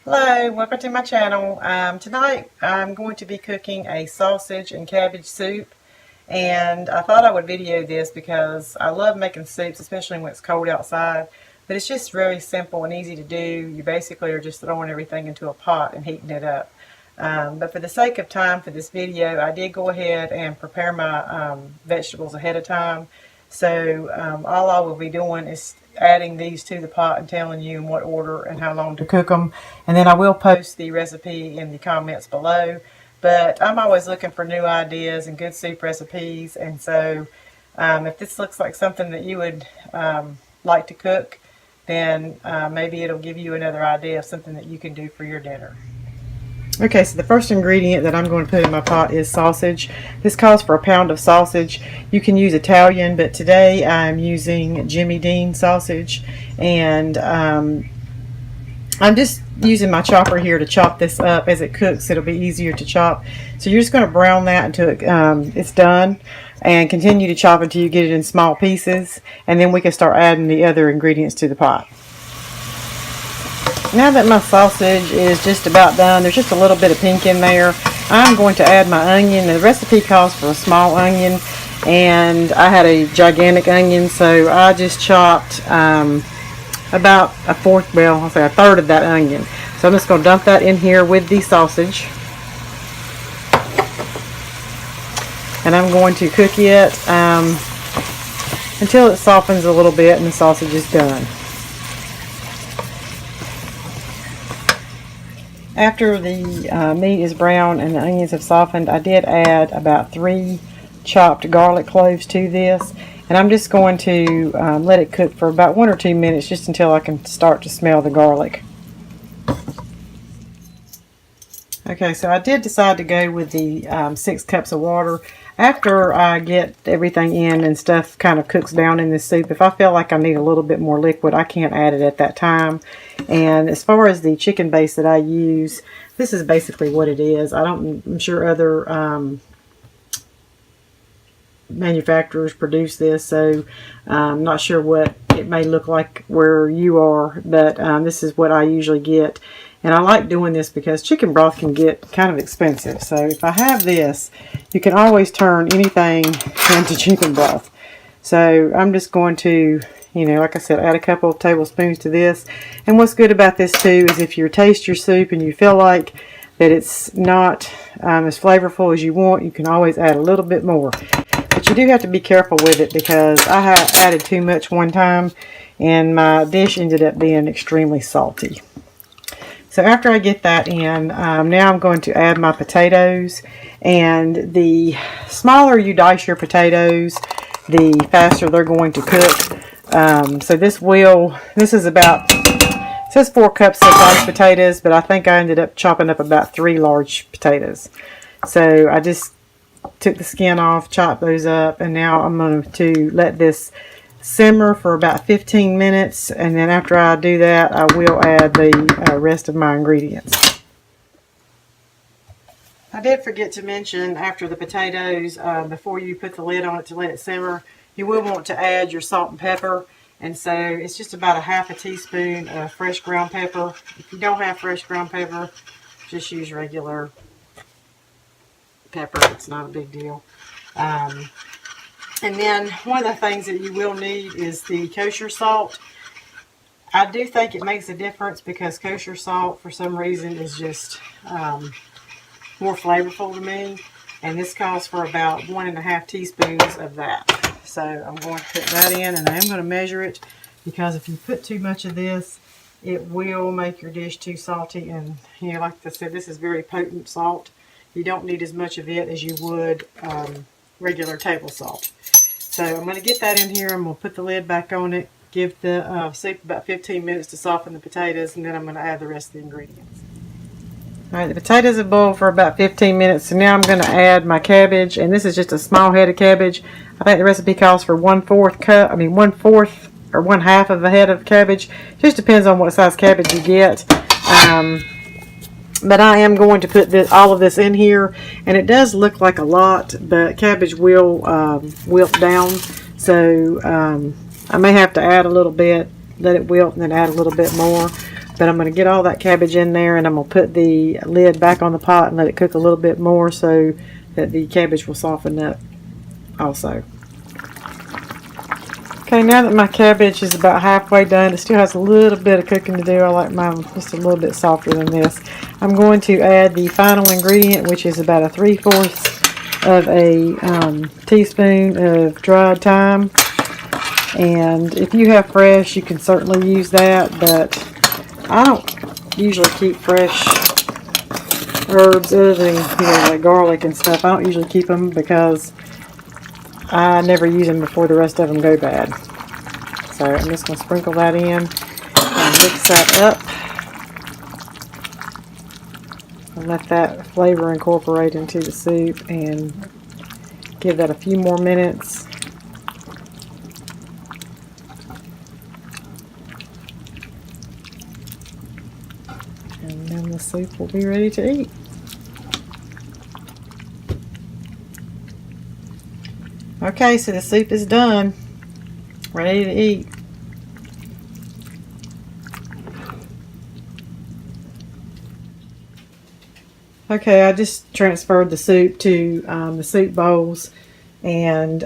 Hello, welcome to my channel. Tonight I'm going to be cooking a sausage and cabbage soup, and I thought I would video this because I love making soups, especially when it's cold outside, but it's just very simple and easy to do. You basically are just throwing everything into a pot and heating it up. But for the sake of time for this video, I did go ahead and prepare my vegetables ahead of time. So all I will be doing is adding these to the pot and telling you in what order and how long to cook them. And then I will post the recipe in the comments below. But I'm always looking for new ideas and good soup recipes. And so if this looks like something that you would like to cook, then maybe it'll give you another idea of something that you can do for your dinner. Okay, so the first ingredient that I'm going to put in my pot is sausage. This calls for a pound of sausage. You can use Italian, but today I'm using Jimmy Dean sausage. And I'm just using my chopper here to chop this up. As it cooks, it'll be easier to chop. So you're just going to brown that until it's done. And continue to chop until you get it in small pieces. And then we can start adding the other ingredients to the pot. Now that my sausage is just about done, there's just a little bit of pink in there, I'm going to add my onion. The recipe calls for a small onion, and I had a gigantic onion, so I just chopped about a fourth, well, I'll say a third of that onion. So I'm just going to dump that in here with the sausage. And I'm going to cook it until it softens a little bit and the sausage is done. After the meat is brown and the onions have softened, I did add about 3 chopped garlic cloves to this. And I'm just going to let it cook for about 1 or 2 minutes just until I can start to smell the garlic. Okay, so I did decide to go with the 6 cups of water. After I get everything in and stuff kind of cooks down in this soup, if I feel like I need a little bit more liquid, I can't add it at that time. And as far as the chicken base that I use, this is basically what it is. I'm sure other manufacturers produce this, so I'm not sure what it may look like where you are, but this is what I usually get. And I like doing this because chicken broth can get kind of expensive. So if I have this, you can always turn anything into chicken broth. So I'm just going to, like I said, add a couple of tablespoons to this. And what's good about this too is if you taste your soup and you feel like that it's not as flavorful as you want, you can always add a little bit more. But you do have to be careful with it because I had added too much one time and my dish ended up being extremely salty. So after I get that in, now I'm going to add my potatoes. And the smaller you dice your potatoes, the faster they're going to cook. So this is about, it says 4 cups of diced potatoes, but I think I ended up chopping up about 3 large potatoes. So I just took the skin off, chopped those up, and now I'm going to let this simmer for about 15 minutes, and then after I do that, I will add the rest of my ingredients. I did forget to mention after the potatoes, before you put the lid on it to let it simmer, you will want to add your salt and pepper. And so it's just about a ½ teaspoon of fresh ground pepper. If you don't have fresh ground pepper, just use regular pepper. It's not a big deal. And then one of the things that you will need is the kosher salt. I do think it makes a difference because kosher salt, for some reason, is just more flavorful to me. And this calls for about 1½ teaspoons of that. So I'm going to put that in, and I am going to measure it because if you put too much of this, it will make your dish too salty. And like I said, this is very potent salt. You don't need as much of it as you would regular table salt. So I'm going to get that in here, and we'll put the lid back on it, give the soup about 15 minutes to soften the potatoes, and then I'm going to add the rest of the ingredients. Alright, the potatoes have boiled for about 15 minutes, so now I'm going to add my cabbage, and this is just a small head of cabbage. I think the recipe calls for 1/4 cup, one-fourth or 1/2 of a head of cabbage. Just depends on what size cabbage you get. But I am going to put all of this in here, and it does look like a lot, but cabbage will wilt down, so I may have to add a little bit, let it wilt, and then add a little bit more. But I'm going to get all that cabbage in there, and I'm going to put the lid back on the pot and let it cook a little bit more so that the cabbage will soften up also. Okay, now that my cabbage is about halfway done, it still has a little bit of cooking to do. I like mine just a little bit softer than this. I'm going to add the final ingredient, which is about a 3/4 of a teaspoon of dried thyme. And if you have fresh, you can certainly use that, but I don't usually keep fresh herbs other than, like garlic and stuff. I don't usually keep them because I never use them before the rest of them go bad. So I'm just going to sprinkle that in and mix that up. And let that flavor incorporate into the soup and give that a few more minutes. And then the soup will be ready to eat. Okay, so the soup is done. Ready to eat. Okay, I just transferred the soup to the soup bowls. And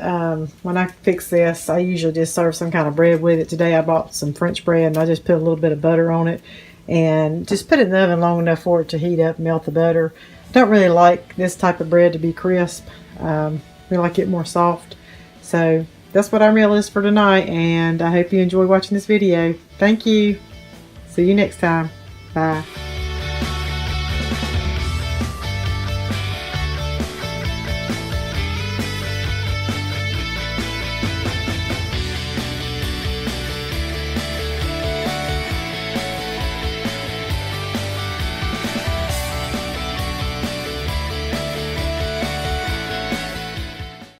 when I fix this, I usually just serve some kind of bread with it. Today I bought some French bread, and I just put a little bit of butter on it. And just put it in the oven long enough for it to heat up, melt the butter. I don't really like this type of bread to be crisp. We like it more soft. So that's what our meal is for tonight, and I hope you enjoy watching this video. Thank you. See you next time. Bye.